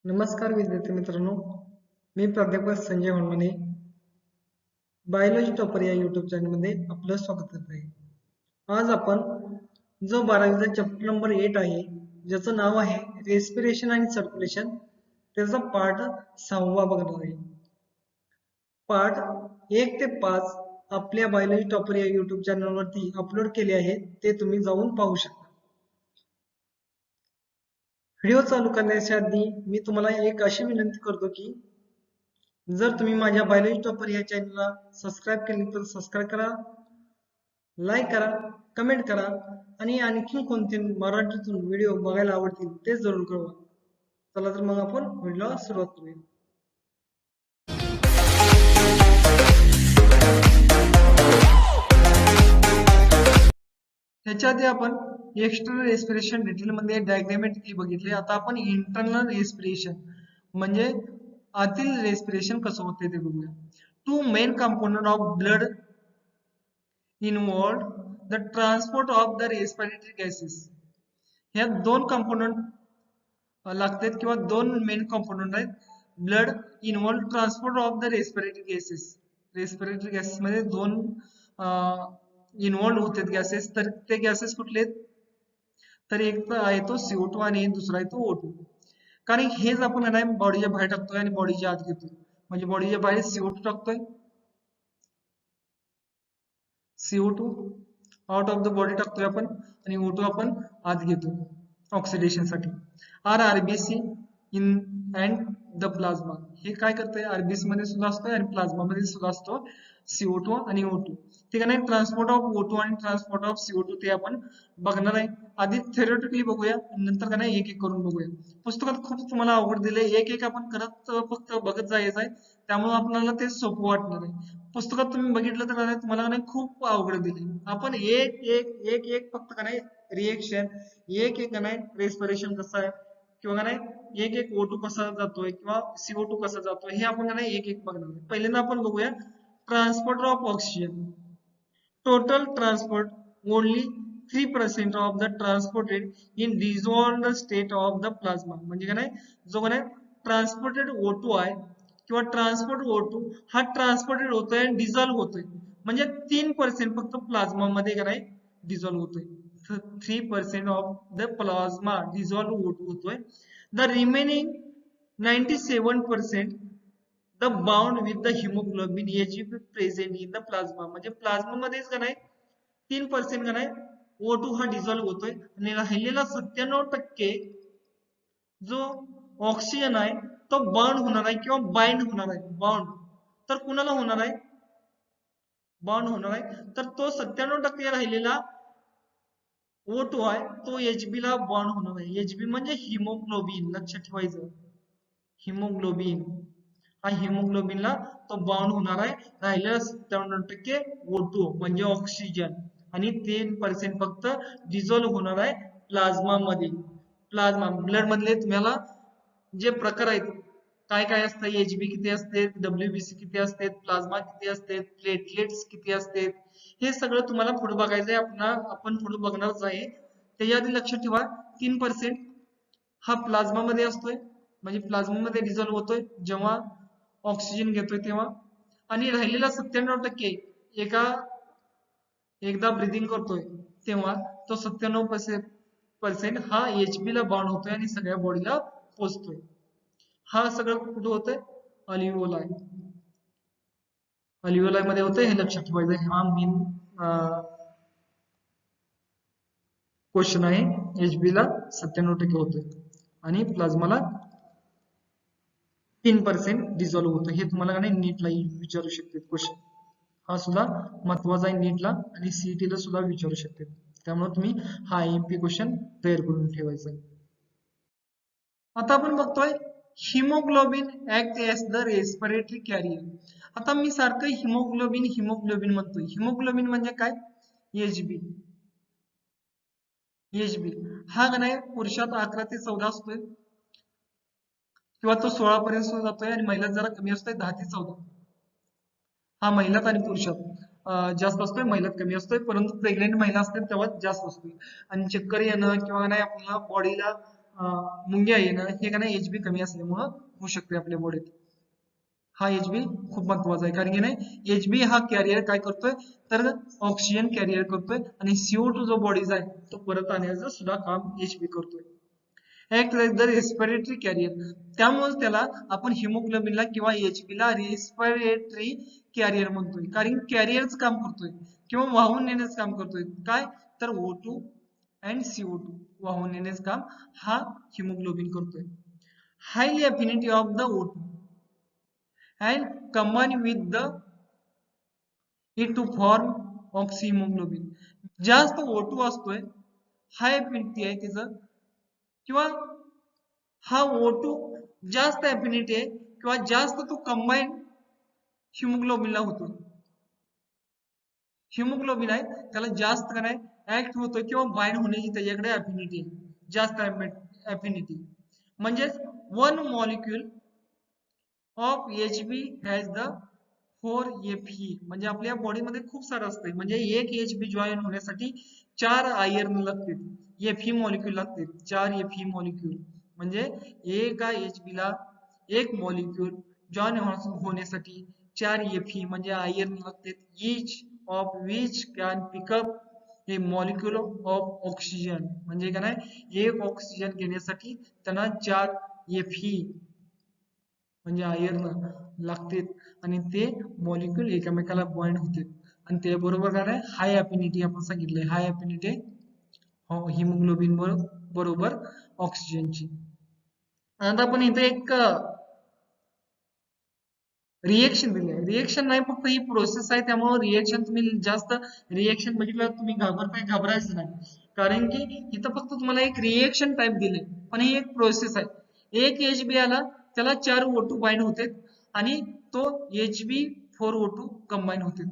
नमस्कार विद्यार्थी मित्रांनो, मी प्राध्यापक संजय होनमने बायोलॉजी टॉपर या युट्यूब चॅनलमध्ये आपलं स्वागत करत आहे. आज आपण जो 12वीचा चॅप्टर नंबर 8 आहे, ज्याचं नाव आहे रेस्पिरेशन आणि सर्क्युलेशन, त्याचा पार्ट 6वा बघणार आहे. पार्ट 1 ते 5 आपल्या बायोलॉजी टॉपर या युट्यूब चॅनलवरती अपलोड केले आहे, ते तुम्ही जाऊन पाहू शकता. व्हिडिओ चालू करण्याच्या आधी मी तुम्हाला एक अशी विनंती करतो की जर तुम्ही माझ्या बायोलॉजी टॉपर या चॅनलला सबस्क्राईब केले तर सबस्क्राईब करा, लाईक करा, कमेंट करा आणि आणखी कोणते मराठीतून व्हिडिओ बघायला आवडतील ते जरूर कळवा. चला तर मग आपण व्हिडिओला सुरुवात करूया. ह्याच्या आधी आपण एक्सटर्नल रेस्पिरेशन डिटेलमध्ये डायग्रामॅटिकली बघितले. आता आपण इंटरनल रेस्पिरेशन म्हणजे आतील रेस्पिरेशन कसं होते ते बघूया. Two main component of blood involve the transport of the respiratory gases. ह्या दोन कंपोनंट लागतात किंवा दोन मेन कंपोनंट आहेत. Blood involve transport of the respiratory gases. Respiratory gases मध्ये दोन इन्वॉल्व होतात गॅसेस. तर ते गॅसेस कुठले? तर एक आहे तो CO2 आणि दुसरा आहे तो O2. कारण हेच आपण नाही बॉडीच्या बाहेर टाकतोय आणि बॉडीच्या आत घेतोय. म्हणजे बॉडीच्या बाहेर CO2 टाकतोय, CO2 out of the body टाकतोय आपण आणि O2 आपण आत घेतो ऑक्सिडेशन साठी. RBC in and the plasma. हे काय करतंय? आरबीसी मध्ये सुद्धा असतो आणि प्लाझ्मा मध्ये सुद्धा असतो CO2 आणि O2. ठीक आहे. ट्रान्सपोर्ट ऑफ O2 आणि ट्रान्सपोर्ट ऑफ CO2 ते आपण बघणार आहे. आधी थेरोटिकली बघूया, नंतर का नाही एक एक करून बघूया. पुस्तकात खूप तुम्हाला आवड दिले, एक एक आपण करत फक्त बघत जायचं आहे, त्यामुळे आपल्याला ते सोपं वाटणार आहे. पुस्तकात तुम्ही बघितलं तर नाही तुम्हाला नाही खूप अवघड दिले. आपण एक एक एक एक फक्त का नाही रिएक्शन, एक एक का नाही रेस्पिरेशन कसं आहे किंवा नाही एक एक O2 कसा जातोय किंवा CO2 कसा जातोय हे आपण नाही एक एक बघणार. पहिल्यांदा आपण बघूया transport of oxygen. Total transport only 3% of the transported in dissolved state of the plasma. म्हणजे का नाही जो का नाही ट्रान्सपोर्टेड O2 आहे किंवा ट्रान्सपोर्ट O2 हा ट्रान्सपोर्टेड होतोय आणि डिझॉल्व्ह होतोय. म्हणजे 3% फक्त प्लाझ्मा मध्ये का नाही डिझॉल्व्ह होतोय. 3% ऑफ द प्लाझ्मा डिझॉल्व्ह होतोय. The remaining 97% the bound with the haemoglobin Hb present in the plasma. म्हणजे प्लाझ्मा मध्येच का नाही 3% का नाही O2 हा डिझॉल्व्ह होतोय आणि राहिलेला 97% जो ऑक्सिजन आहे तो बर्न होणार आहे किंवा बाइंड होणार आहे. बाउंड तर कुणाला होणार आहे? बाउंड होणार आहे. तर तो 97% राहिलेला O2 आहे तो Hb ला बॉन्ड होणार आहे. Hb म्हणजे हिमोग्लोबिन, लक्षात ठेवायचं. हिमोग्लोबिन हा हिमोग्लोबिनला तो बाउंड होणार आहे. राहिलेला 97% O2 म्हणजे ऑक्सिजन आणि 3% फक्त डिझॉल्व्ह होणार आहे प्लाझ्मा मध्ये. प्लाझ्मा ब्लड मधले तुम्हाला जे प्रकार आहेत काय काय असतं, Hb किती असते, WBC किती असते, प्लाझ्मा किती असते, प्लेटलेट्स किती असते, हे सगळं तुम्हाला पुढे बघायचंय. आपण पुढे बघणारच आहे. त्याच्या आधी लक्षात ठेवा 3% हा प्लाझ्मा मध्ये असतोय, म्हणजे प्लाझ्मा मध्ये डिझॉल्व्ह होतोय जेव्हा ऑक्सिजन घेतोय तेव्हा. आणि राहिलेला 97% एकदा ब्रिदिंग करतोय तेव्हा तो 97% हा Hb ला बॉन्ड होतोय आणि सगळ्या बॉडीला पोचतोय. हा सगळं कुठे होतंय? अल्व्हिओलाई. अल्व्हिओलाई मध्ये होतंय, हे लक्षात ठेवायचं. हा मेन क्वेश्चन आहे. Hb ला 97% होतोय आणि प्लाझ्माला 3% डिझॉल्व्ह होतं. हे तुम्हाला नाही नीटला विचारू शकते क्वेश्चन. हा सुद्धा महत्वाचा आहे नीटला आणि सीईटी ला सुद्धा विचारू शकते. त्यामुळे तुम्ही हा एमपी क्वेश्चन तयार करून ठेवायचा. आता आपण बघतोय haemoglobin act as the respiratory carrier. आता मी सारखं हिमोग्लोबिन हिमोग्लोबिन म्हणतोय. हिमोग्लोबिन म्हणजे काय? Hb. Hb हा का नाही पुरुषात 11 ते 14 असतोय किंवा तो 16 पर्यंत सुद्धा जातोय आणि महिलात जरा कमी असतोय 10 ते 14. हा महिलात आणि पुरुषात जास्त असतोय, महिलात कमी असतोय. परंतु प्रेग्नेंट महिला असते तेव्हा जास्त असतोय. आणि चक्कर येणं किंवा नाही आपल्याला बॉडीला मुंग्या येणं हे का नाही HB कमी असल्यामुळं होऊ शकते आपल्या बॉडीत. हा HB खूप महत्वाचा आहे, कारण की नाही HB हा कॅरियर काय करतोय तर ऑक्सिजन कॅरियर करतोय आणि CO2 जो बॉडीचा आहे तो परत आणण्याचं सुद्धा काम HB करतोय. Act like the respiratory carrier, त्यामुळे त्याला आपण हिमोग्लोबिनला किंवा HB ला रेस्पिरेटरी कॅरियर म्हणतोय, कारण कॅरियरच काम करतोय किंवा वाहून नेण्याचं काम करतोय. काय तर O2 अँड CO2 वाहून नेण्याचं काम हा हिमोग्लोबिन करतोय. Highly affinity of the O2 and combine with the it to form oxyhemoglobin. जास्त O2 असतोय, हाय अफिनिटी आहे त्याचं, किंवा हा O2 जास्त अफिनिटी आहे किंवा जास्त तो कंबाईन हिमोग्लोबिनला होतो. हिमोग्लोबिन आहे त्याला जास्त का नाही ऍक्ट होतो किंवा बाइंड होण्याची त्याच्याकडे अफिनिटी आहे, जास्त अफिनिटी. म्हणजेच one molecule of HB has the 4Fe, म्हणजे आपल्या बॉडीमध्ये खूप सारं असतंय, म्हणजे एक HB जॉईन होण्यासाठी 4 आयर्न लागतील, Fe मॉलिक्यूल लागतील, 4 Fe मॉलिक्यूल. म्हणजे एका HB ला एक मॉलिक्यूल जॉईन होण्यासाठी 4 Fe म्हणजे आयर्न लागतील, each of which can pick up a molecule of oxygen. म्हणजे काय नाही एक ऑक्सिजन घेण्यासाठी त्यांना 4 Fe म्हणजे आयर्न लागतील आणि ते मॉलिक्यूल एकमेकाला बॉइंड होतील आणि ते बरोबर काय आहे हाय अफिनिटी आपण सांगितलंय, हाय अफिनिटी हिमोग्लोबिन बरोबर ऑक्सिजनची. आता आपण इथे एक रिएक्शन दिले, रिएक्शन नाही फक्त ही प्रोसेस आहे, त्यामुळे रिएक्शन तुम्ही जास्त रिएक्शन बघितलं तुम्ही घाबरायचं नाही, कारण की इथं फक्त तुम्हाला एक रिएक्शन टाइप दिले, पण ही एक प्रोसेस आहे. एक HB आला त्याला 4 O2 बाइंड होते आणि तो HB4O2 कंबाईन होते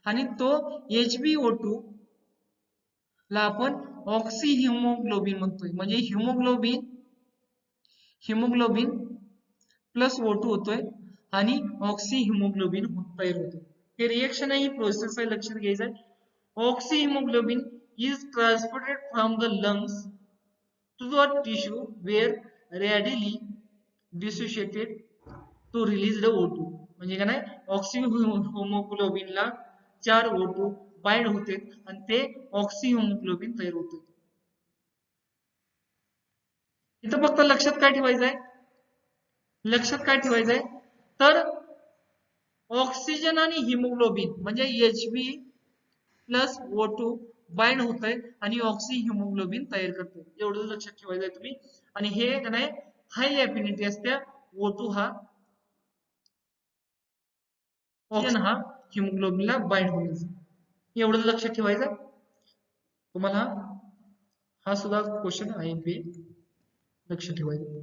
आणि तो HbO2 ला आपण ऑक्सी हिमोग्लोबिन म्हणतोय. म्हणजे हिमोग्लोबिन प्लस O2 होतोय आणि ऑक्सी हिमोग्लोबिन तयार होतो. हे रिएक्शन आहे, ही प्रोसेस आहे, लक्षात घ्यायचं. Oxy haemoglobin is transported from the lungs to the tissue where readily dissociated to release the O2. म्हणजे काय नाही ऑक्सी हिमोग्लोबिनला 4 O2 बाइंड होते आणि ते ऑक्सी हिमोग्लोबिन तयार होते. इथं फक्त लक्षात काय ठेवायचंय, तर ऑक्सिजन आणि हिमोग्लोबिन म्हणजे HB प्लस O2 बाइंड होत आहे आणि ऑक्सी हिमोग्लोबिन तयार करते, एवढं लक्षात ठेवायचं आहे तुम्ही. आणि हे का नाही हाय अफिनिटी असते O2 हा ऑक्सिजन हा हिमोग्लोबिनला बाइंड होण्याचं, एवढं लक्षात ठेवायचं. तुम्हाला हा सुद्धा क्वेश्चन आहे, लक्ष ठेवायचं.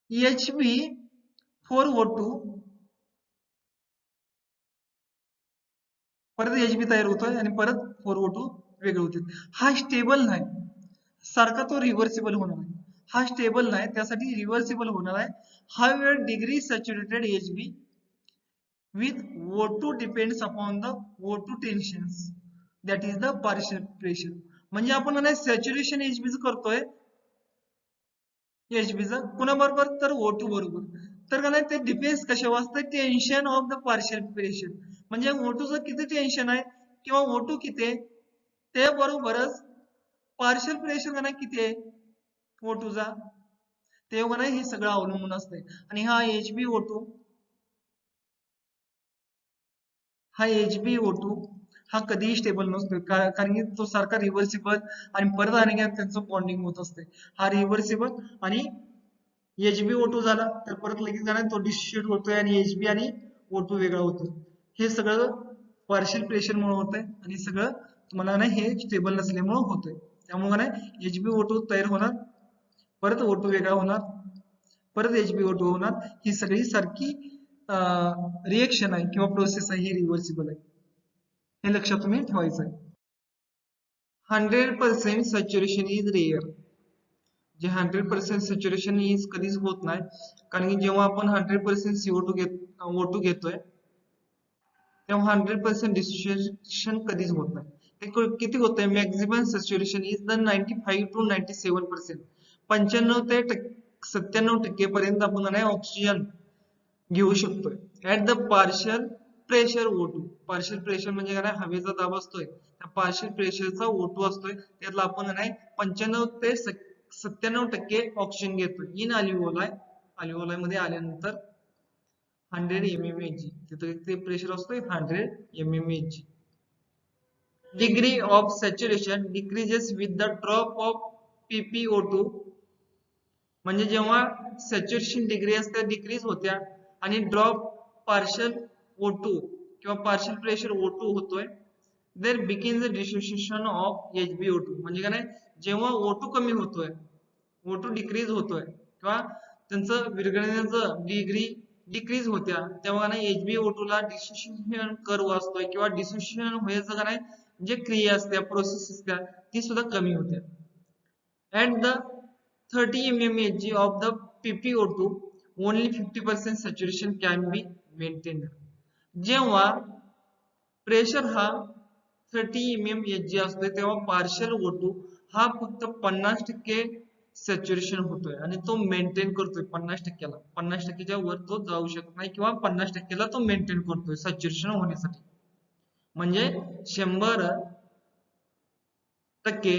HB4O2 परत HB तयार होतोय आणि परत 4O2 वेगळे होते. हा स्टेबल नाही, सारखा तो रिव्हर्सिबल होणार आहे. हा स्टेबल नाही, त्यासाठी रिव्हर्सिबल होणार आहे. Higher degree saturated HB with O2 depends upon the O2 tensions, that is the partial pressure. म्हणजे आपण नाही सॅच्युरेशन HB च करतोय, HB च कुणाबरोबर तर O2 बरोबर, तर का नाही ते डिपेंड्स कशावर असतं, tension off the partial pressure. म्हणजे O2 चं किती टेन्शन आहे किंवा O2 किती आहे ते बरोबरच पार्शियल प्रेशर का नाही किती आहे O2 चा ते का नाही हे सगळं अवलंबून असतंय. आणि हा HbO2 हा कधीही स्टेबल नसतो, कारण की तो सारखा रिव्हर्सिबल आणि परत आणि त्यांचं बॉन्डिंग होत असते. हा रिव्हर्सिबल आणि HbO2 झाला तर परत लगेच जाणार तो डिस्ट्रीब्यूट होतोय आणि HB आणि O2 वेगळा होतो. हे सगळं पार्शियल प्रेशर मुळे होतंय आणि सगळं तुम्हाला नाही हे स्टेबल नसल्यामुळे होतंय. त्यामुळे नाही HbO2 तयार होणार, परत O2 वेगळा होणार, परत HbO2 होणार. ही सगळी सारखी रिएक्शन आहे किंवा प्रोसेस आहे, ही रिव्हर्सिबल आहे, हे लक्षात तुम्ही ठेवायचं आहे. 100% सॅच्युरेशन इज रेअर. जे 100% सॅच्युरेशन इज कधीच होत नाही, कारण की जेव्हा आपण 100% O2 घेतोय तेव्हा 100% डिसोसिएशन कधीच होत नाही. किती होतंय maximum saturation is the 95 to 97%. 95 ते 97% पर्यंत आपण नाही ऑक्सिजन घेऊ शकतोय at the partial pressure O2. Partial pressure म्हणजे काय हवेचा दाब असतोय, त्या पार्शियल प्रेशरचा O2 असतोय त्यातला आपण नाही 95 ते 97% ऑक्सिजन घेतोय इन अल्व्हिओलाई. अल्व्हिओलाई मध्ये आल्यानंतर 100 mmHg तिथे ते प्रेशर असतोय 100 mmHg. Degree of saturation decreases with the drop of PpO2. म्हणजे जेव्हा सॅच्युरेशन डिग्री असते डिक्रीज होत्या आणि ड्रॉप पार्शियल O2 किंवा पार्शियल प्रेशर O2 होतोय, there begins the dissociation of HbO2. म्हणजे काय जेव्हा O2 कमी होतोय, O2 डिक्रीज होतोय किंवा त्यांचं विरघळण्याचं डिग्री डिक्रीज होत्या, तेव्हा नाही HbO2 ला डिसोसिएशन कर्व असतोय किंवा डिसोसिएशन व्हायचं का नाही जे क्रिया असते प्रोसेस असत्या ती सुद्धा कमी होते. At the 30 mmHg of the PpO2 only 50% saturation can be maintained. जेव्हा प्रेशर हा 30 mmHg असतोय तेव्हा पार्शियल O2 हा फक्त 50% सॅच्युरेशन होतोय आणि तो मेंटेन करतोय 50%ला. 50%च्या वर तो जाऊ शकत नाही किंवा 50%ला तो मेंटेन करतोय सॅच्युरेशन होण्यासाठी. म्हणजे 100%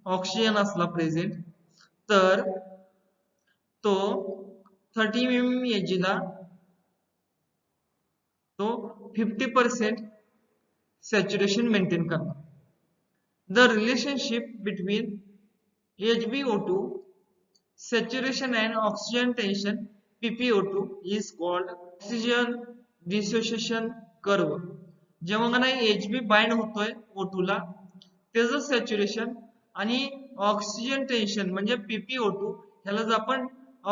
ऑक्सिजन असला प्रेझेंट तर तो 30 mmHg ला तो 50% सॅच्युरेशन मेंटेन करणार. The relationship between HbO2 saturation and oxygen tension PpO2 is called oxygen dissociation curve. जेव्हा का नाही Hb बाइंड होतोय O2 ला त्याचं सॅच्युरेशन आणि ऑक्सिजन टेन्शन म्हणजे PpO2 ह्यालाच आपण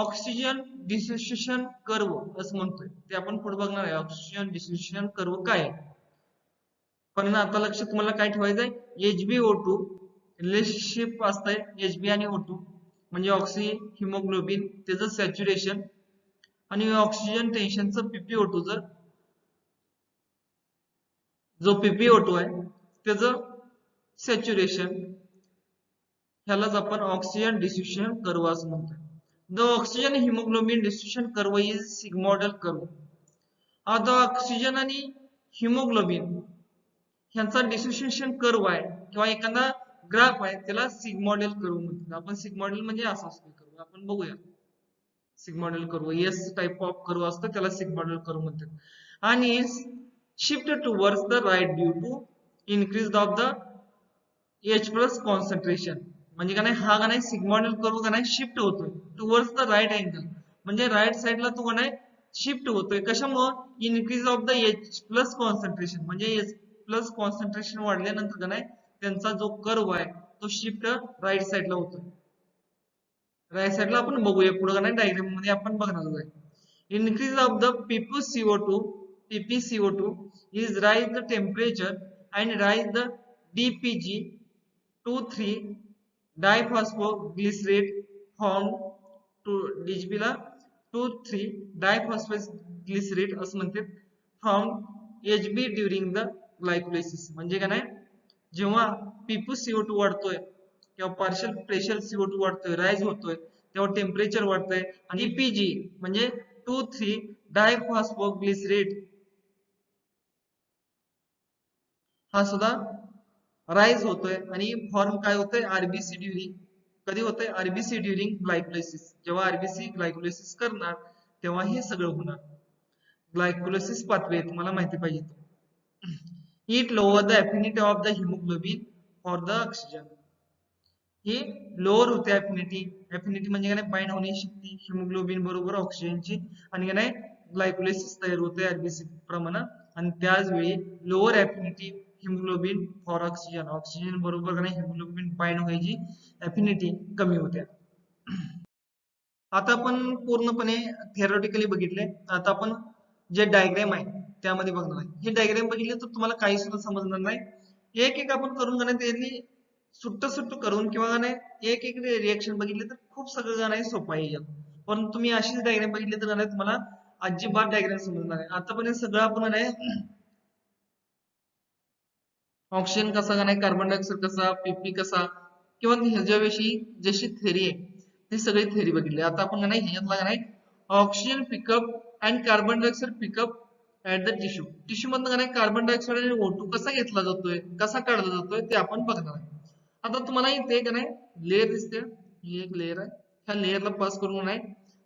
ऑक्सिजन डिसोसिएशन कर्व असं म्हणतोय. ते आपण पुढे बघणार आहे ऑक्सिजन डिसोसिएशन कर्व काय आहे. पण आता लक्षात तुम्हाला काय ठेवायचंय HbO2 रिलेशनशिप असतंय Hb आणि O2 म्हणजे ऑक्सी हिमोग्लोबिन त्याचं सॅच्युरेशन आणि ऑक्सिजन टेन्शनचं PpO2 जो PpO2 आहे त्याचं सॅच्युरेशन ह्यालाच आपण ऑक्सिजन डिसोसिएशन कर्व असं म्हणतोय. The oxygen haemoglobin dissociation curve is sigmoidal curve. आता ऑक्सिजन आणि हिमोग्लोबिन ह्यांचा डिसोसिएशन कर्व आहे किंवा एखादा ग्राफ आहे त्याला सिग्मॉइडल कर्व म्हणतात. आपण सिग्मॉइडल म्हणजे असा असतो कर्व, आपण बघूया. Sigmoidal curve S type of curve असतो त्याला सिग्मॉइडल कर्व म्हणतात. आणि shift towards the right due to increase of the H plus concentration. म्हणजे का नाही हा का नाही सिग्मॉइडल कर्व का नाही शिफ्ट होतोय टुवर्ड्स द राईट अँगल म्हणजे राईट साइडला तो का नाही शिफ्ट होतोय. कशामुळे increase of the H plus concentration म्हणजे H प्लस कॉन्सन्ट्रेशन वाढल्यानंतर का नाही त्यांचा जो कर्व आहे तो शिफ्ट राईट साइडला होतोय. राईट साइडला आपण बघूया पुढे का नाही डायग्राम मध्ये आपण बघणार आहे. Increase of the PpCO2 is rise the temperature and rise the DPG 2,3 diphosphoglycerate formed to DGP ला 2,3 diphosphoglycerate असं म्हणतात from HB during the glycolysis. म्हणजे काय नाही जेव्हा PpCO2 वाढतोय किंवा पार्शियल प्रेशर CO2 वाढतोय राईज होतोय तेव्हा टेम्परेचर वाढतंय आणि DPG म्हणजे 2,3 diphosphoglycerate हा सुद्धा राईज होतोय आणि फॉर्म काय होतोय आरबीसी ड्युरिंग. कधी होतंय आरबीसी ड्युरिंग ग्लायकोलायसिस. जेव्हा आरबीसी ग्लायकोलायसिस करणार तेव्हा हे सगळं होणार. ग्लायकोलायसिस पाथवे तुम्हाला माहिती पाहिजे. It lower the affinity of the haemoglobin for the oxygen. He lower होते अफिनिटी. अफिनिटी म्हणजे काय बाइंड होण्याची शक्ती हिमोग्लोबिन बरोबर ऑक्सिजनची आणि काय ग्लायकोलायसिस तयार होते आरबीसी प्रमाणे आणि त्याच वेळी lower affinity haemoglobin for oxygen. Oxygen बरोबर का नाही हिमोग्लोबिन बाइंड व्हायची अफिनिटी कमी होते. आता आपण पूर्णपणे थेरॉटिकली बघितले. आता आपण जे डायग्राम आहे त्यामध्ये बघणार आहे. हे डायग्राम बघितले तर तुम्हाला काही सुद्धा समजणार नाही. एक एक आपण करून गाणे त्यांनी सुट्ट करून किंवा गाणे एक एक रिएक्शन बघितले तर खूप सगळं गाणं सोपं आहे यात. पण तुम्ही अशीच डायग्राम बघितले तर गाणे तुम्हाला अजिबात डायग्राम समजणार आहे. आतापर्यंत सगळं आपण ऑक्सिजन कसा का नाही, कार्बन डायऑक्साईड कसा, पीपी कसा, किंवा ह्याच्याविषयी जशी थेरी आहे ती सगळी थेरी बघितली. आता आपण का नाही ह्याच्यातला का नाही oxygen pickup and carbon dioxide pickup at the tissue, tissue मधनं का नाही कार्बन डायऑक्साईड आणि O2 कसा घेतला जातोय, कसा काढला जातोय ते आपण बघणार आहे. आता तुम्हाला इथे का नाही लेअर दिसते, ही एक लेअर आहे, ह्या लेअरला पास करून नाही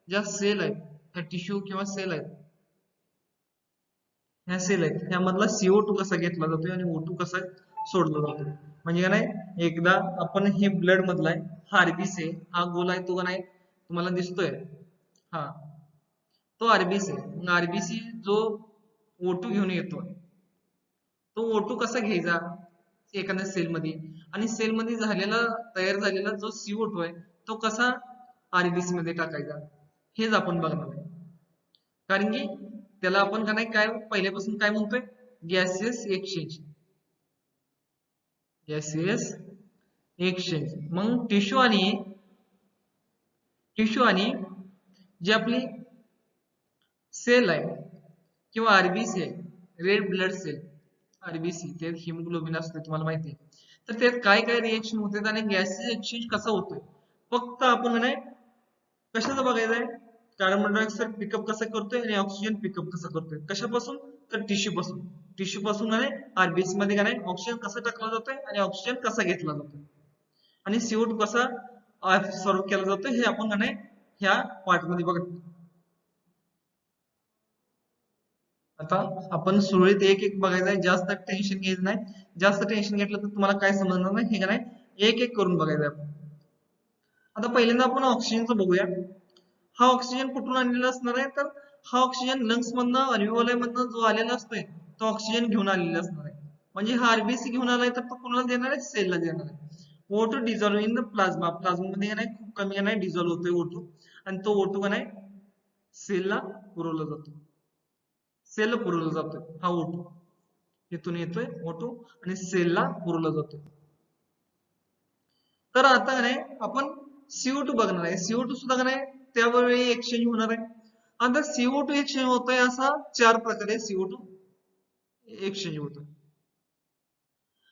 ज्या सेल आहेत, ह्या टिश्यू किंवा सेल आहेत, ह्या सेल आहेत ह्यामधला CO2 कसा घेतला जातोय आणि O2 कसा सोडला जातोय. म्हणजे का नाही एकदा आपण हे ब्लड मधला आहे, हा आरबीसी आहे, हा गोल आहे तो का नाही तुम्हाला दिसतोय, हा तो आरबीसी आहे. मग आरबीसी जो O2 घेऊन येतो, तो O2 कसा घ्यायचा एखाद्या सेलमध्ये, आणि सेलमध्ये झालेला तयार झालेला जो CO2 आहे तो कसा आरबीसी मध्ये टाकायचा, हेच आपण बघणार आहे. कारण की त्याला आपण का नाही काय पहिल्यापासून काय म्हणतोय, गॅसियस एक्सचेंज, गॅसियस एक्सचेंज. मग टिश्यू आणि जी आपली सेल आहे किंवा आरबीसी आहे, रेड ब्लड सेल, आरबीसी त्यात हिमोग्लोबिन असते तुम्हाला माहिती आहे, तर त्यात काय काय रिएक्शन होते आणि गॅसेस एक्सचेंज कसा होतोय फक्त आपण नाही कशाचं बघायचं आहे, कार्बन डायऑक्साईड पिकअप कसा करतोय आणि ऑक्सिजन पिकअप कसा करतोय, कशापासून तर टिश्यू पासून. टिश्यू पासून नाही आरबीसी मध्ये का नाही ऑक्सिजन कसा टाकला जातोय आणि ऑक्सिजन कसा घेतला जातोय आणि CO2 कसा सॉल्व्ह केला जातोय हे आपण का नाही ह्या पार्ट मध्ये बघत. आता आपण सुरळीत एक एक बघायचं आहे, जास्त टेन्शन घ्यायचं नाही, जास्त टेन्शन घेतलं तर तुम्हाला काय समजणार नाही, हे का नाही एक एक करून बघायचं आपण. आता पहिल्यांदा आपण ऑक्सिजनचं बघूया. हा ऑक्सिजन कुठून आणलेला असणार आहे, तर हा ऑक्सिजन लंग्स मधनं अल्व्हिओलाई मधनं जो आलेला असतोय तो ऑक्सिजन घेऊन आलेला असणार आहे. म्हणजे हा आरबीसी घेऊन आलाय तर तो कोणाला देणार आहे, सेलला देणार आहे. O2 dissolve in the plasma, plasma मध्ये नाही खूप कमी नाही डिझॉल्व्ह होतोय O2, आणि तो O2 का नाही सेलला पुरवला जातो, सेल पुरवला जातोय हा O2, इथून येतोय O2 आणि सेलला पुरवला जातोय. तर आता नाही आपण CO2 बघणार आहे, CO2 सुद्धा का नाही त्यावेळी एक्सचेंज होणार आहे. आता CO2 एक्सचेंज होतोय असा चार प्रकारे CO2 एक्सचेंज होतोय.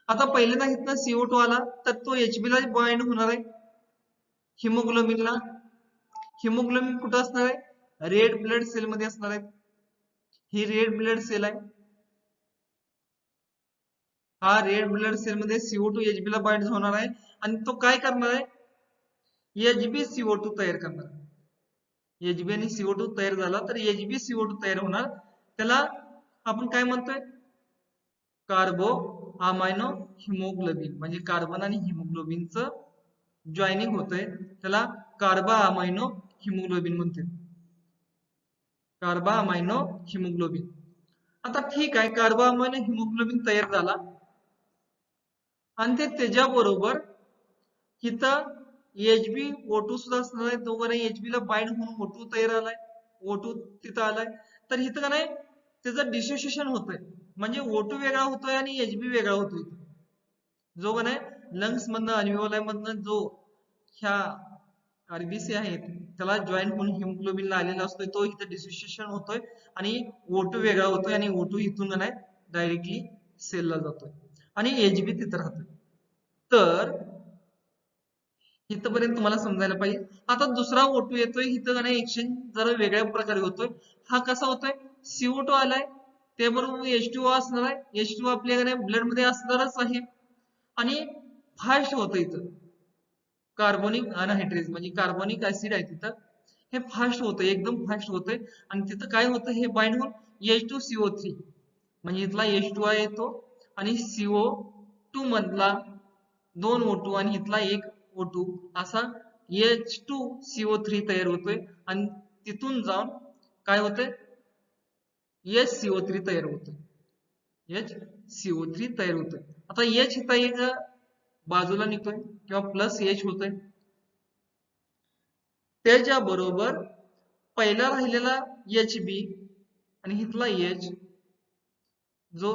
आता पहिल्यांदा इथनं CO2 आला तर तो Hb ला बाइंड होणार आहे हिमोग्लोबिनला. हिमोग्लोबिन कुठं असणार आहे, रेड ब्लड सेल मध्ये असणार आहे. ही रेड ब्लड सेल आहे, हा रेड ब्लड सेल मध्ये CO2 Hb ला बाइंड होणार आहे आणि तो काय करणार आहे, HbCO2 तयार करणार. Hb आणि CO2 तयार झाला तर HbCO2 तयार होणार, त्याला आपण काय म्हणतोय, कार्बो अमायनो हिमोग्लोबिन, म्हणजे कार्बन आणि हिमोग्लोबिनचं जॉईनिंग होतंय त्याला कार्बा अमायनो हिमोग्लोबिन म्हणते, कार्बा अमायनो हिमोग्लोबिन. आता ठीक आहे, कार्बा अमायनो हिमोग्लोबिन तयार झाला आणि ते त्याच्याबरोबर इथं HbO2 सुद्धा असणार आहे, दोघांना Hb ला बाइंड होऊन O2 तयार आलाय, O2 तिथं आलाय, तर इथं का नाही त्याचं डिसोसिएशन होतंय, म्हणजे O2 वेगळा होतोय आणि Hb वेगळा होतोय. जो का नाही लंग्स मधनं अल्व्हिओलाई मधनं जो ह्या आरबीसी आहेत त्याला जॉईन होऊन हिमोग्लोबिनला आलेला असतोय, तो इथं डिसोसिएशन होतोय आणि O2 वेगळा होतोय आणि O2 इथून नाही डायरेक्टली सेलला जातोय आणि Hb तिथं राहतोय. तर इथपर्यंत तुम्हाला समजायला पाहिजे. आता दुसरा O2 येतोय, इथं का नाही एक्सचेंज जरा वेगळ्या प्रकारे होतोय. हा कसा होतोय, CO2 आलाय त्याबरोबर H2O असणार आहे, H2O आपल्याकडे ब्लड मध्ये असणारच आहे आणि फास्ट होतं इथं कार्बोनिक अनहायड्रेज, म्हणजे कार्बोनिक ऍसिड आहे तिथं, हे फास्ट होतं एकदम फास्ट होतंय आणि तिथं काय होतं हे बाइंड होऊन H2CO3, म्हणजे इथला H2O येतो आणि CO2 मधला दोन O2 आणि इथला एक O2 असा H2CO3 तयार होतोय आणि तिथून जाऊन काय होतंय HCO3 तयार होतोय, HCO3 तयार होतोय. आता H इथं एक बाजूला निघतोय किंवा प्लस H होतोय, त्याच्याबरोबर पहिला राहिलेला Hb आणि इथला H, जो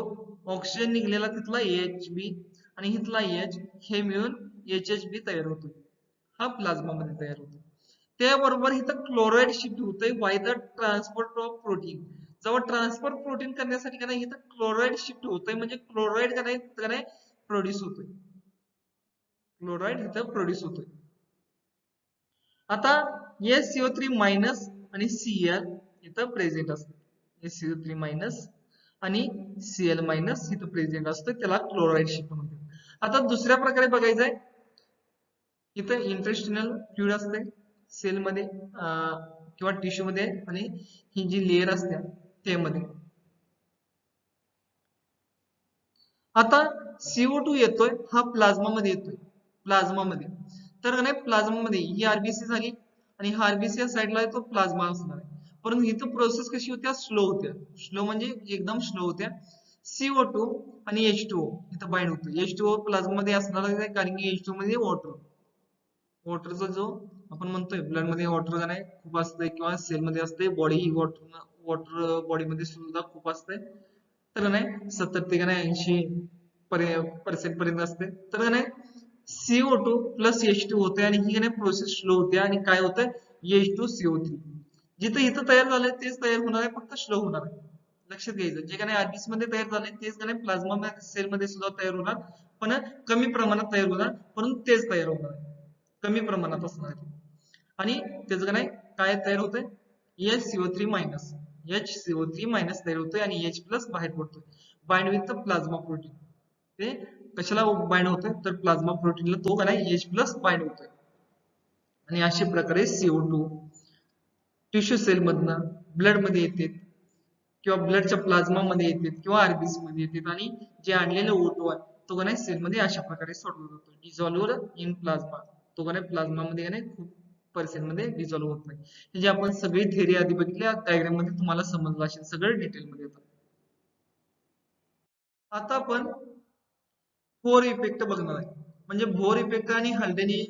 ऑक्सिजन निघलेला तिथला Hb आणि इथला H, हे मिळून HHb तयार होतो, हा प्लाझ्मा मध्ये तयार होतो. त्याबरोबर इथं क्लोराईड शिफ्ट होतोय by the transport of protein. जेव्हा ट्रान्सपोर्ट प्रोटीन करण्यासाठी का नाही इथं क्लोराईड शिफ्ट होतोय, म्हणजे क्लोराईड का नाही प्रोड्यूस होतोय, क्लोराईड इथं प्रोड्यूस होतोय. आता SCO3 मायनस आणि Cl इथं प्रेझेंट असतं. SCO3 मायनस आणि Cl मायनस इथं प्रेझेंट असतं, त्याला क्लोराईड शिफ्ट म्हणतात. आता दुसऱ्या प्रकारे बघायचं आहे, इथं इंटरेस्टिनल फ्लुइड असते सेलमध्ये किंवा टिश्यू मध्ये, आणि ही जी लेअर असते त्यामध्ये. आता CO2 येतोय, हा प्लाझ्मा मध्ये येतोय, प्लाझ्मा मध्ये. तर नाही प्लाझ्मा मध्ये ही आरबीसी झाली आणि हा आरबीसी या साईडला आहे, तो प्लाझ्मा असणार आहे. परंतु इथं प्रोसेस कशी होत्या, स्लो होत्या. स्लो म्हणजे एकदम स्लो होत्या. CO2 आणि H2O इथं बाइंड होतं. H2O प्लाझ्मा मध्ये असणार आहे, कारण की H2O मध्ये वॉटर, वॉटरचा जो आपण म्हणतोय ब्लड मध्ये वॉटर का नाही खूप असतंय, किंवा सेल मध्ये असते, बॉडी वॉटर, वॉटर बॉडी मध्ये सुद्धा खूप असते. तर नाही 70 ते 80 पर्सेंट पर्यंत असते. तर नाही CO2 प्लस H2 होते, आणि ही प्रोसेस स्लो होते, आणि काय होतं H2CO3. जिथं इथं तयार झालंय तेच तयार होणार आहे, फक्त स्लो होणार आहे. लक्षात घ्यायचं, जे काही आरबीसी मध्ये तयार झालंय तेच काही प्लाझ्मा सेल मध्ये सुद्धा तयार होणार, पण कमी प्रमाणात तयार होणार, परंतु तेच तयार होणार आहे, कमी प्रमाणात असणार आहे. आणि त्याचं काय तयार होतंय, HCO3 मायनस, HCO3 मायनस तयार होतोय, आणि H प्लस बाहेर पडतोय, बाइंड विथ प्लाझ्मा प्रोटीन. ते कशाला बाइंड होतोय, तर प्लाझ्मा प्रोटीनला तो H प्लस बाइंड होतोय. आणि अशा प्रकारे CO2 टिश्यू सेल मधनं ब्लड मध्ये येते, किंवा ब्लडच्या प्लाझ्मा मध्ये येते, किंवा आरबीसी मध्ये येते, आणि जे आणलेलं O2 आहे तो सेल मध्ये अशा प्रकारे सोडला जातो, डिझॉल्व्ड इन प्लाझ्मा. तो प्लाझ्मा मध्ये खूप पर्सेंट मध्ये डिझॉल्व्ह होत नाही. हे जे आपण सगळी थेरी आधी बघितली, डायग्राम मध्ये तुम्हाला समजलं असेल, सगळं डिटेल मध्ये येतं. आता आपण बोर इफेक्ट बघणार आहे. म्हणजे बोर इफेक्ट आणि हल्डेनी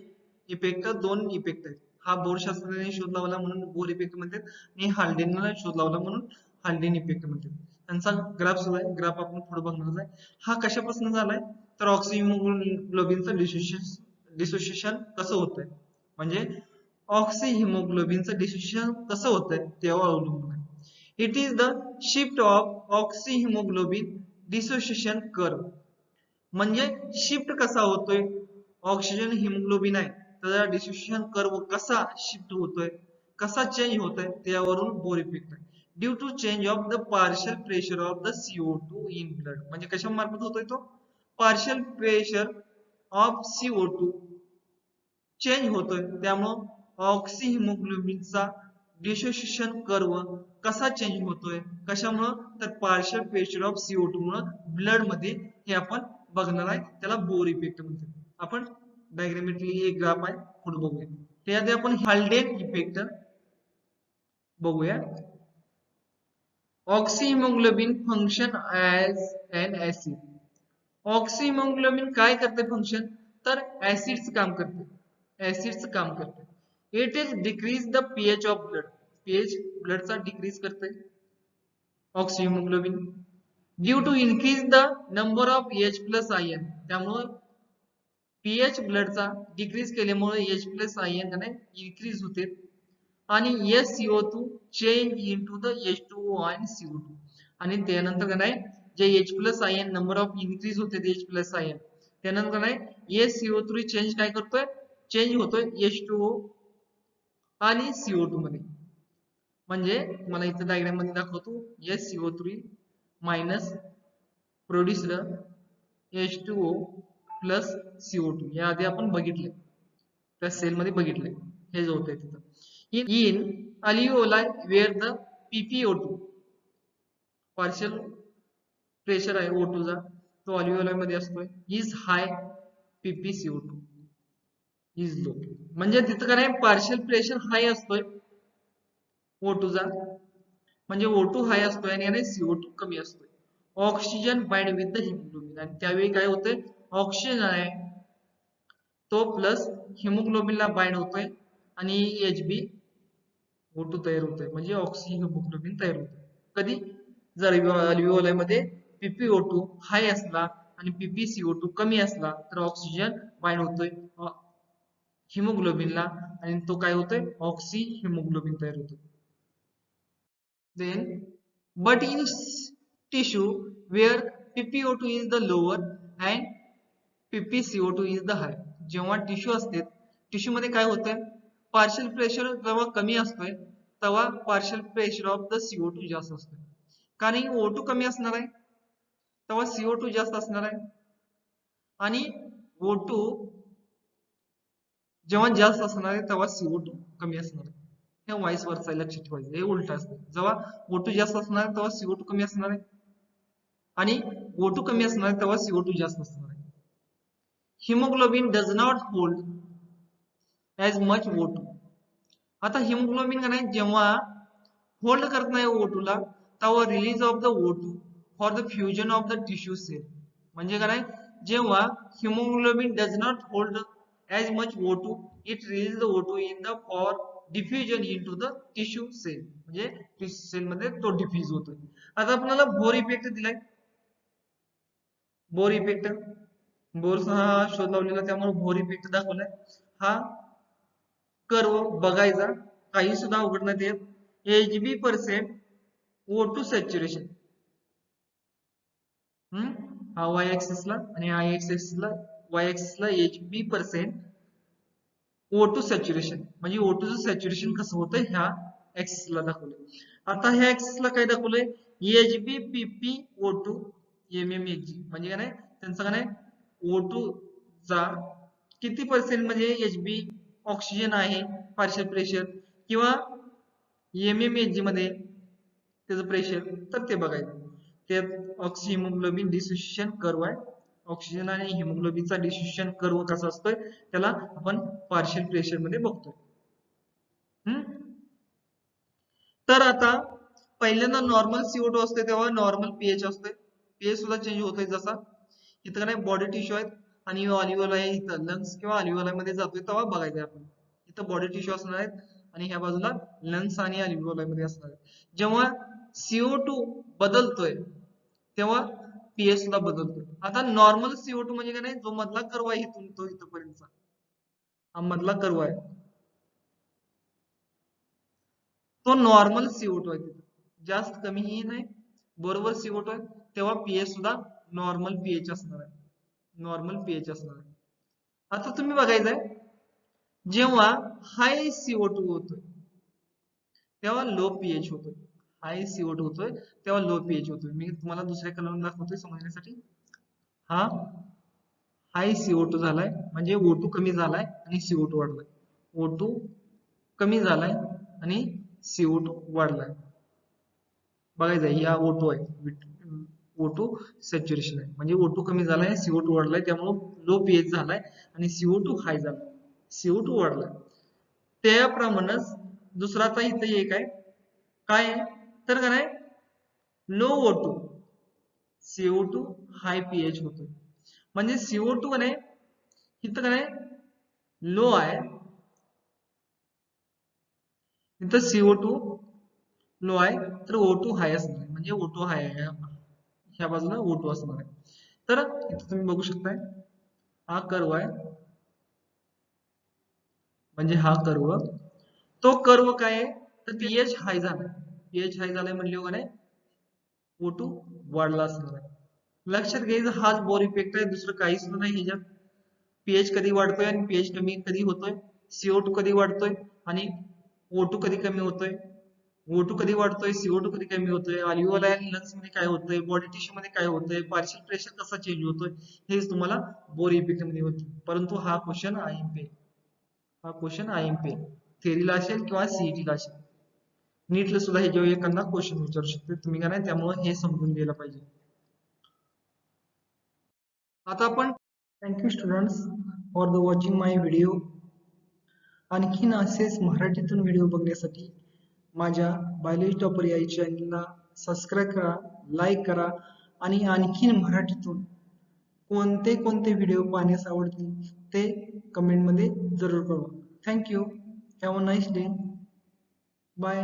इफेक्ट दोन इफेक्ट आहेत. हा बोर शास्त्रज्ञांनी शोध लावला म्हणून बोर इफेक्ट म्हणतात, आणि हाल्डेनला शोध लावला म्हणून हाल्डेन इफेक्ट म्हणतात. त्यांचा ग्राफ सुद्धा आहे, ग्राफ आपण पुढे बघणार आहे. हा कशापासून झालाय, तर ऑक्सिहिमोग्लोबिनचं डिसोसिएशन कसं होतंय, म्हणजे ऑक्सिहिमोग्लोबिनचं डिसोसिएशन कसं होतंय तेव्हा अवलंबून आहे. It is the shift of oxyhaemoglobin dissociation curve. म्हणजे शिफ्ट कसा होतोय, ऑक्सिजन हिमोग्लोबिन आहे त्याचा डिसोसिएशन कर्व कसा शिफ्ट होतोय, कसा चेंज होतोय, त्यावरून बोर इफेक्ट आहे. Due to change of the partial pressure of the CO2 in blood. म्हणजे कशा मार्फत होतोय तो, partial pressure of CO2 change होतोय, त्यामुळं ऑक्सिहिमोग्लोबिनचा डिसोसिएशन कर्व कसा चेंज होतोय, कशामुळं, तर पार्शियल प्रेशर ऑफ CO2 मुळे ब्लड मध्ये, हे आपण बघणार आहे, त्याला बोर इफेक्ट म्हणतात. आपण डायग्रामेट्रिकली एक ग्राफ आहे, पुढे बघूया. त्यामध्ये आपण हाल्डेन इफेक्ट बघूया. ऑक्सिहिमोग्लोबिन फंक्शन ऍज एन ऍसिड. ऑक्सिहिमोग्लोबिन काय करते फंक्शन, तर ऍसिडचं काम करते, ऍसिडचं काम करते. It is decrease the pH of blood. PH ब्लडचा डिक्रीज करते oxyhaemoglobin. Due to increase the number of H plus ion. त्यामुळे पीएच ब्लडचा डिक्रीज केल्यामुळे H प्लस आयन इन्क्रीज होते, आणि SCO2 change into the H2O आणि CO2. आणि त्यानंतर जे H plus ion number of increase होते H प्लस आयन, त्यानंतर SCO3 चेंज काय करतोय, चेंज होतोय H2O आणि CO2 मध्ये. म्हणजे मला इथं डायग्राम मध्ये दाखवतो, SCO3 minus produced H2O plus CO2. या आधी आपण बघितले, त्या सेल मध्ये बघितले, हे जो होतंय तिथं. In alveoli where the PPO2 partial pressure आहे O2 चा, तो alveoli मध्ये असतोय, is high, PPCO2 is low. म्हणजे तिथं काय पार्शियल प्रेशर हाय असतोय O2 चा, म्हणजे O2 हाय असतोय आणि CO2 कमी असतोय. Oxygen bind with the haemoglobin, आणि त्यावेळी काय होतंय, ऑक्सिजन आहे तो प्लस हिमोग्लोबिनला बाइंड होतोय, आणि HbO2 तयार होतोय, म्हणजे ऑक्सिहिमोग्लोबिन तयार होतोय. कधी, जर अल्व्हेओलाई मध्ये PpO2 हाय असला आणि PpCO2 कमी असला, तर ऑक्सिजन बाइंड होतोय हिमोग्लोबिनला, आणि तो काय होतोय, ऑक्सिहिमोग्लोबिन तयार होतोय. Then, but in tissue where PpO2 is the lower and PpCO2 is the high. जेव्हा टिश्यू असते, टिश्यू मध्ये काय होतंय, पार्शियल प्रेशर जेव्हा कमी असतोय तेव्हा partial pressure of the CO2 जास्त असतोय. कारण O2 कमी असणार आहे तेव्हा CO2 जास्त असणार आहे, आणि O2 जेव्हा जास्त असणार आहे तेव्हा CO2 कमी असणार आहे. हे वाईस वर्सा लक्षात ठेवायचं, हे उलट असतं. जेव्हा O2 जास्त असणार आहे तेव्हा CO2 कमी असणार आहे, आणि O2 कमी असणार आहे तेव्हा CO2 जास्त असणार आहे. Haemoglobin does not hold as much O2. आता हिमोग्लोबिन का नाही जेव्हा होल्ड करत नाही O2 ला तेव्हा release of the O2 for the fusion of the tissue cell. म्हणजे काय, जेव्हा haemoglobin does not hold as much O2 it release the O2 in the for diffusion into the tissue cell. म्हणजे tissue cell मध्ये तो diffuse होतो. आता आपल्याला Bohr effect दिलाय, बोर इफेक्ट, बोरचा हा शोध लावलेला त्यामुळे बोर इफेक्ट दाखवलाय. हा कर्व बघायचा, काही सुद्धा अवघड नाही देत. Hb% O2 सॅच्युरेशन, हा y ऍक्सिस ला आणि y ऍक्सिस ला, y ऍक्सिस ला Hb% O2 सॅच्युरेशन म्हणजे O2 चं सॅच्युरेशन कसं होतं ह्या ऍक्सिस ला दाखवलंय. आता ह्या ऍक्सिस ला काय दाखवलंय, Hb Pp O2 mmHg. म्हणजे काय नाही, त्यांचं काय नाही O2 चा किती पर्सेंट म्हणजे Hb ऑक्सिजन आहे पार्शियल प्रेशर, किंवा mmHg मध्ये त्याचं प्रेशर, तर ते बघायचं. त्यात ऑक्सिहिमोग्लोबिन डिसोसिएशन कर्व आहे. ऑक्सिजन आणि हिमोग्लोबिनचा डिसोसिएशन कर्व कसा असतोय त्याला आपण पार्शियल प्रेशर मध्ये बघतोय. तर आता पहिल्यांदा नॉर्मल CO2 असते तेव्हा नॉर्मल पीएच असते. पीएच सुद्धा चेंज होतोय, जसा इथं नाही बॉडी टिश्यू आहेत आणि ऑलिव्हल आहे इथं लंग्स किंवा ऑलिव्हल मध्ये जातोय तेव्हा बघायचं आपण. इथं बॉडी टिश्यू असणार आहेत आणि ह्या बाजूला लंग्स आणि ऑलिव्हल मध्ये असणार आहेत. जेव्हा CO2 बदलतोय तेव्हा पीएच सुद्धा बदलतोय. आता नॉर्मल CO2 म्हणजे काय नाही, जो मधला कर्व आहे इथून तो इथपर्यंतचा, हा मधला कर्व आहे तो नॉर्मल CO2 आहे. तिथं जास्त कमीही नाही, बरोबर CO2 आहे, तेव्हा पीएच सुद्धा नॉर्मल पीएच असणार आहे, नॉर्मल पीएच असणार आहे. आता तुम्ही बघायचंय, जेव्हा हाय CO2 होतोय तेव्हा लो पीएच होतोय. हाय CO2 होतोय तेव्हा लो पीएच होतोय. मी तुम्हाला दुसऱ्या कलर दाखवतोय समजण्यासाठी. हा हाय CO2 झालाय म्हणजे O2 कमी झालाय आणि CO2 वाढलाय. O2 कमी झालाय आणि CO2 वाढलाय. बघायचं या O2 आहे, O2 सॅच्युरेशन आहे म्हणजे O2 कमी झालाय, CO2 वाढलाय, त्यामुळे लो पीएच झालाय आणि CO2 हाय झालाय, CO2 वाढलाय. त्याप्रमाणेच दुसराचा इथे एक आहे, काय आहे तर का नाही, लो O2 CO2 हाय पीएच होतो. म्हणजे CO2 का नाही इथं का नाही लो आहे, इथं CO2 लो आहे तर O2 हाय असणार आहे. म्हणजे O2 हाय आहे, ह्या बाजूला O2 असणार आहे. तर इथं तुम्ही बघू शकताय हा कर्व आहे, म्हणजे हा कर्व, तो कर्व काय आहे तर पीएच हाय झालाय, पीएच हाय झालाय म्हणल्यावर नाही O2 वाढला असणार आहे. लक्षात घ्यायचं हाच बोर इफेक्ट आहे, दुसरं काहीच नाही ह्याच्यात. पीएच कधी वाढतोय आणि पीएच कमी कधी होतोय, CO2 कधी वाढतोय आणि O2 कधी कमी होतोय, O2 कधी वाढतोय CO2 कधी कमी होतोय, अल्व्हिओलाई आणि लंग्स मध्ये काय होतंय, बॉडी टिश्यू मध्ये काय होतंय, पार्शियल प्रेशर कसा चेंज होतोय, हेच तुम्हाला बोर इफेक्ट मध्ये होते. परंतु हा क्वेश्चन आयएमपी, हा क्वेश्चन आयएमपी थेरीला असेल किंवा सीईटीला असेल, नीटला सुद्धा हे जेव्हा एखादा क्वेश्चन विचारू शकते तुम्ही का नाही, त्यामुळे हे समजून घ्यायला पाहिजे. आता आपण thank you students for the watching my video. आणखीन असेच मराठीतून व्हिडिओ बघण्यासाठी माझ्या बायोलॉजी टॉपर या चॅनलला सबस्क्राईब करा, लाईक करा आणि आणखीन मराठीतून कोणते कोणते व्हिडिओ पाहण्यास आवडतील ते कमेंटमध्ये जरूर कळवा. Thank you. Have a nice day. Bye.